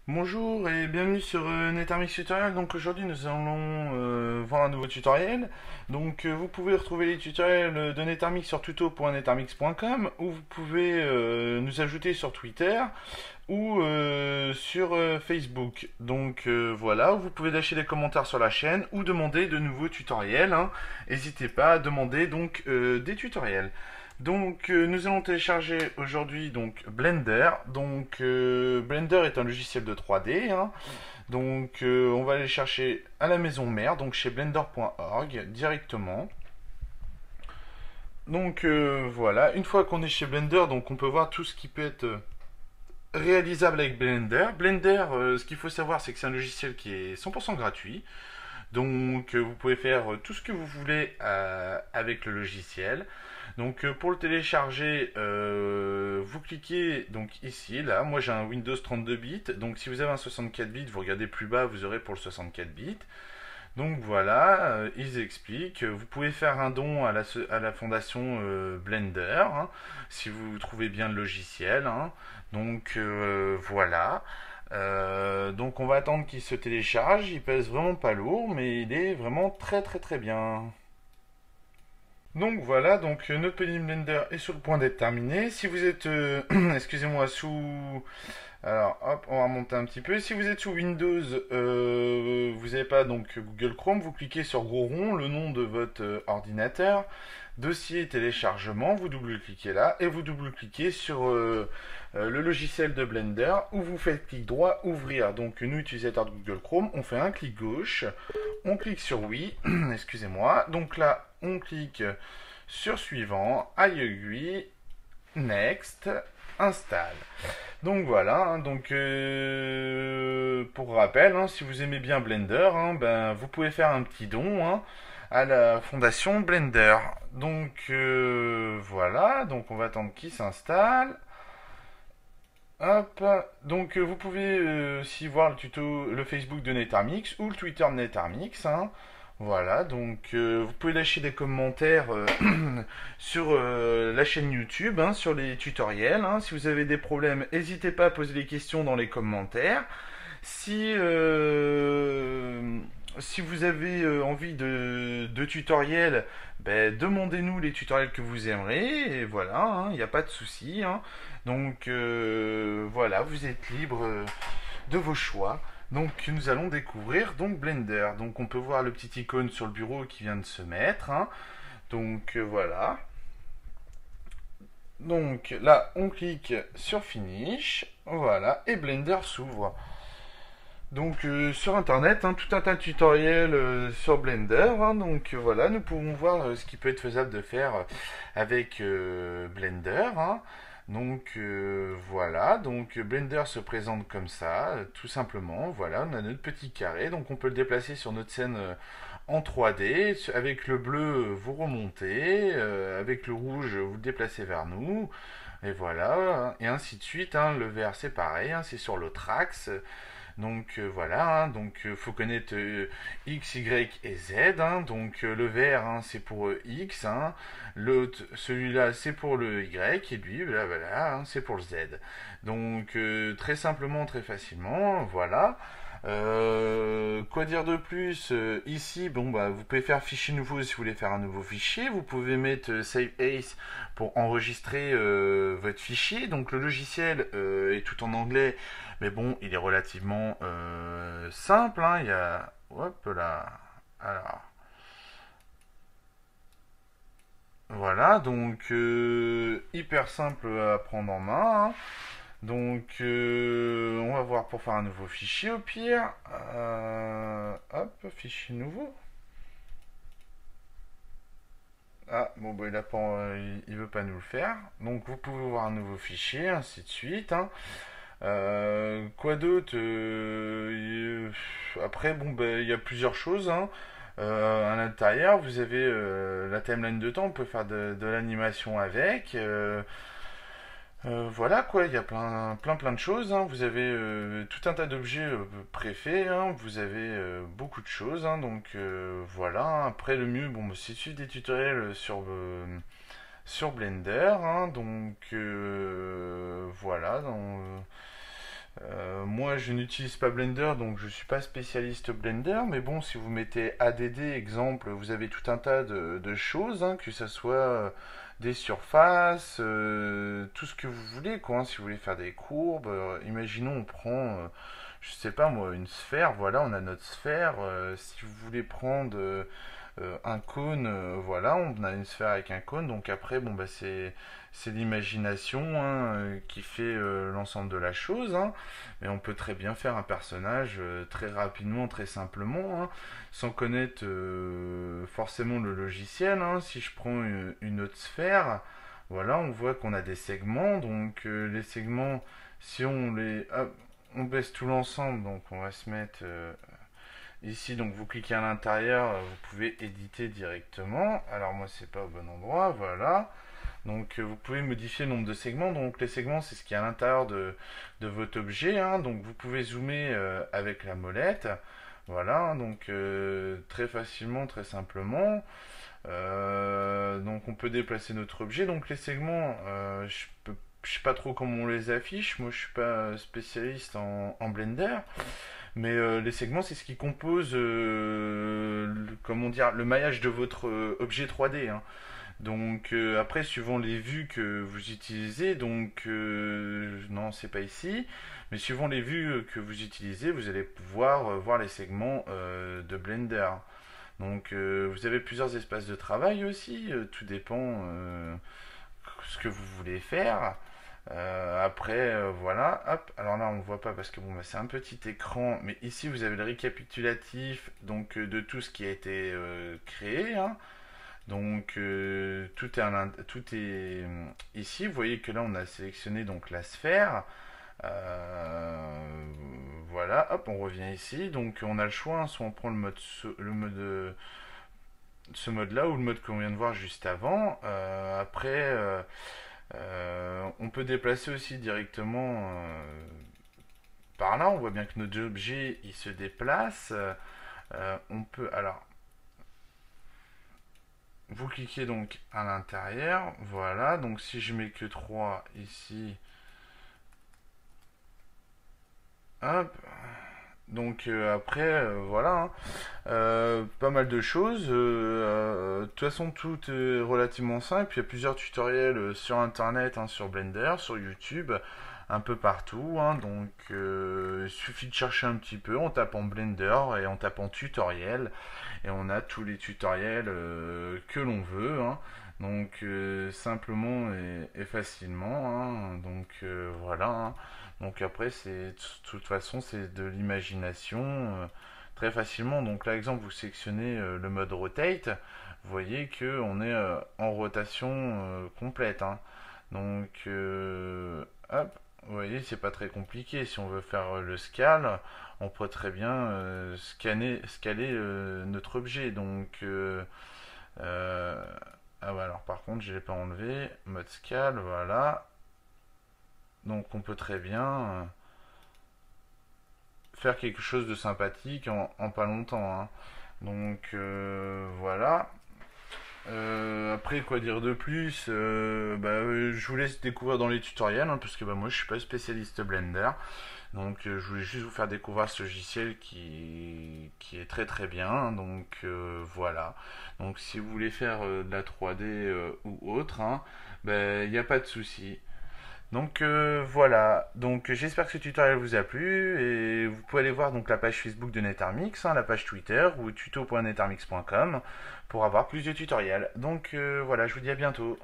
Bonjour et bienvenue sur NetArmix Tutorial. Donc aujourd'hui nous allons voir un nouveau tutoriel. Donc vous pouvez retrouver les tutoriels de NetArmix sur tuto.netarmix.com ou vous pouvez nous ajouter sur Twitter ou sur Facebook. Donc voilà, vous pouvez lâcher des commentaires sur la chaîne ou demander de nouveaux tutoriels, hein. N'hésitez pas à demander donc des tutoriels. Donc nous allons télécharger aujourd'hui donc Blender. Donc Blender est un logiciel de 3D, hein. Donc on va aller chercher à la maison mère, donc chez blender.org directement. Donc voilà, une fois qu'on est chez Blender, donc on peut voir tout ce qui peut être réalisable avec Blender. Blender, ce qu'il faut savoir, c'est que c'est un logiciel qui est 100% gratuit. Donc vous pouvez faire tout ce que vous voulez avec le logiciel. Donc pour le télécharger, vous cliquez donc ici, là. Moi j'ai un Windows 32 bits. Donc si vous avez un 64 bits, vous regardez plus bas, vous aurez pour le 64 bits. Donc voilà, ils expliquent. Vous pouvez faire un don à la fondation Blender, hein, si vous trouvez bien le logiciel, hein. Donc voilà. Donc on va attendre qu'il se télécharge. Il pèse vraiment pas lourd, mais il est vraiment très bien. Donc voilà, donc notre petit Blender est sur le point d'être terminé. Si vous êtes, excusez-moi, sous... Alors hop, on va remonter un petit peu. Si vous êtes sous Windows, vous n'avez pas donc Google Chrome, vous cliquez sur gros rond, le nom de votre ordinateur, dossier téléchargement, vous double-cliquez là et vous double-cliquez sur le logiciel de Blender où vous faites clic droit, ouvrir. Donc nous, utilisateurs de Google Chrome, on fait un clic gauche, on clique sur oui, excusez-moi. Donc là, on clique sur suivant, aïe, next, installe. Donc voilà, hein, donc pour rappel, hein, si vous aimez bien Blender, hein, ben, vous pouvez faire un petit don, hein, à la fondation Blender. Donc voilà, donc on va attendre qu'il s'installe. Hop, donc vous pouvez aussi voir le tuto, le Facebook de NetArmix ou le Twitter de NetArmix, hein. Voilà, donc vous pouvez lâcher des commentaires sur la chaîne YouTube, hein, sur les tutoriels, hein. Si vous avez des problèmes, n'hésitez pas à poser des questions dans les commentaires. Si, si vous avez envie de tutoriels, ben, demandez-nous les tutoriels que vous aimeriez, et voilà, hein, il n'y a pas de souci, hein. Donc voilà, vous êtes libre de vos choix. Donc nous allons découvrir donc Blender. Donc on peut voir le petit icône sur le bureau qui vient de se mettre, hein. Donc voilà. Donc là on clique sur Finish. Voilà. Et Blender s'ouvre. Donc sur internet, hein, tout un tas de tutoriels sur Blender, hein. Donc voilà, nous pouvons voir ce qui peut être faisable de faire avec Blender, hein. Donc voilà, donc Blender se présente comme ça, tout simplement. Voilà, on a notre petit carré, donc on peut le déplacer sur notre scène en 3D. Avec le bleu, vous remontez, avec le rouge, vous le déplacez vers nous. Et voilà, hein, et ainsi de suite, hein. Le vert c'est pareil, hein, c'est sur l'autre axe. Donc voilà, hein, donc faut connaître X, Y et Z, hein. Donc le vert, hein, c'est pour X, hein. L'autre, celui-là, c'est pour le Y, et lui, voilà, hein, c'est pour le Z. Donc très simplement, très facilement, voilà. Quoi dire de plus? Ici, bon bah vous pouvez faire fichier nouveau si vous voulez faire un nouveau fichier. Vous pouvez mettre Save As pour enregistrer votre fichier. Donc le logiciel est tout en anglais, mais bon, il est relativement simple, hein. Il y a, hop là, alors voilà, donc hyper simple à prendre en main, hein. Donc, on va voir pour faire un nouveau fichier au pire. Hop, fichier nouveau. Ah, bon, bah, il a pas, il veut pas nous le faire. Donc, vous pouvez voir un nouveau fichier, ainsi de suite, hein. Quoi d'autre après, bon, bah, il y a plusieurs choses, hein. À l'intérieur, vous avez la timeline de temps, on peut faire de l'animation avec. Voilà quoi, il y a plein de choses, hein. Vous avez tout un tas d'objets préfaits, hein. Vous avez beaucoup de choses, hein. Donc voilà. Après le mieux, bon, c'est de suivre des tutoriels sur Blender, hein. Donc voilà. Moi, je n'utilise pas Blender, donc je suis pas spécialiste Blender, mais bon, si vous mettez ADD, exemple, vous avez tout un tas de choses, hein, que ce soit des surfaces, tout ce que vous voulez, quoi, hein, si vous voulez faire des courbes, imaginons, on prend, je sais pas moi, une sphère, voilà, on a notre sphère, si vous voulez prendre un cône, voilà, on a une sphère avec un cône, donc après, bon, bah, c'est l'imagination, hein, qui fait l'ensemble de la chose, hein. Mais on peut très bien faire un personnage très rapidement, très simplement, hein, sans connaître forcément le logiciel, hein. Si je prends une autre sphère, voilà, on voit qu'on a des segments, donc les segments, si on les... hop, on baisse tout l'ensemble, donc on va se mettre ici, donc vous cliquez à l'intérieur, vous pouvez éditer directement. Alors moi c'est pas au bon endroit, voilà. Donc vous pouvez modifier le nombre de segments. Donc les segments c'est ce qui est à l'intérieur de votre objet, hein. Donc vous pouvez zoomer avec la molette. Voilà, donc très facilement, très simplement. Donc on peut déplacer notre objet. Donc les segments, je sais pas trop comment on les affiche. Moi je suis pas spécialiste en Blender. Mais les segments, c'est ce qui compose, comment dire, le maillage de votre objet 3D, hein. Donc après, suivant les vues que vous utilisez, donc non, c'est pas ici, mais suivant les vues que vous utilisez, vous allez pouvoir voir les segments de Blender. Donc vous avez plusieurs espaces de travail aussi, tout dépend ce que vous voulez faire. Après, voilà, hop, alors là on ne voit pas parce que bon, bah, c'est un petit écran, mais ici vous avez le récapitulatif donc de tout ce qui a été créé, hein. Donc tout est ici. Vous voyez que là on a sélectionné donc la sphère. Voilà, hop, on revient ici. Donc on a le choix, hein, soit on prend ce mode-là ou le mode qu'on vient de voir juste avant. Après. On peut déplacer aussi directement par là. On voit bien que notre objet il se déplace. On peut alors vous cliquez donc à l'intérieur. Voilà. Donc si je mets que 3 ici, hop. Donc après, voilà, hein. Pas mal de choses. De toute façon, tout est relativement simple. Il y a plusieurs tutoriels sur Internet, hein, sur Blender, sur YouTube, un peu partout, hein. Donc il suffit de chercher un petit peu en tapant Blender et en tapant tutoriel. Et on a tous les tutoriels que l'on veut, hein. Donc simplement et facilement, hein. Donc voilà, hein. Donc après, de toute façon, c'est de l'imagination très facilement. Donc là, exemple, vous sélectionnez le mode rotate, vous voyez que on est en rotation complète, hein. Donc, hop, vous voyez, c'est pas très compliqué. Si on veut faire le scale, on peut très bien scaler notre objet. Donc, ah ouais, alors par contre, je l'ai pas enlevé. Mode scale, voilà. Donc on peut très bien faire quelque chose de sympathique en pas longtemps, hein. Donc voilà. Après, quoi dire de plus, je vous laisse découvrir dans les tutoriels, hein, parce que bah, moi je suis pas spécialiste Blender. Donc je voulais juste vous faire découvrir ce logiciel qui est très très bien, hein. Donc voilà. Donc si vous voulez faire de la 3D ou autre, hein, il n'y a pas de souci. Donc voilà, donc j'espère que ce tutoriel vous a plu et vous pouvez aller voir donc la page Facebook de NetArmix, hein, la page Twitter ou tuto.netarmix.com pour avoir plus de tutoriels. Donc voilà, je vous dis à bientôt.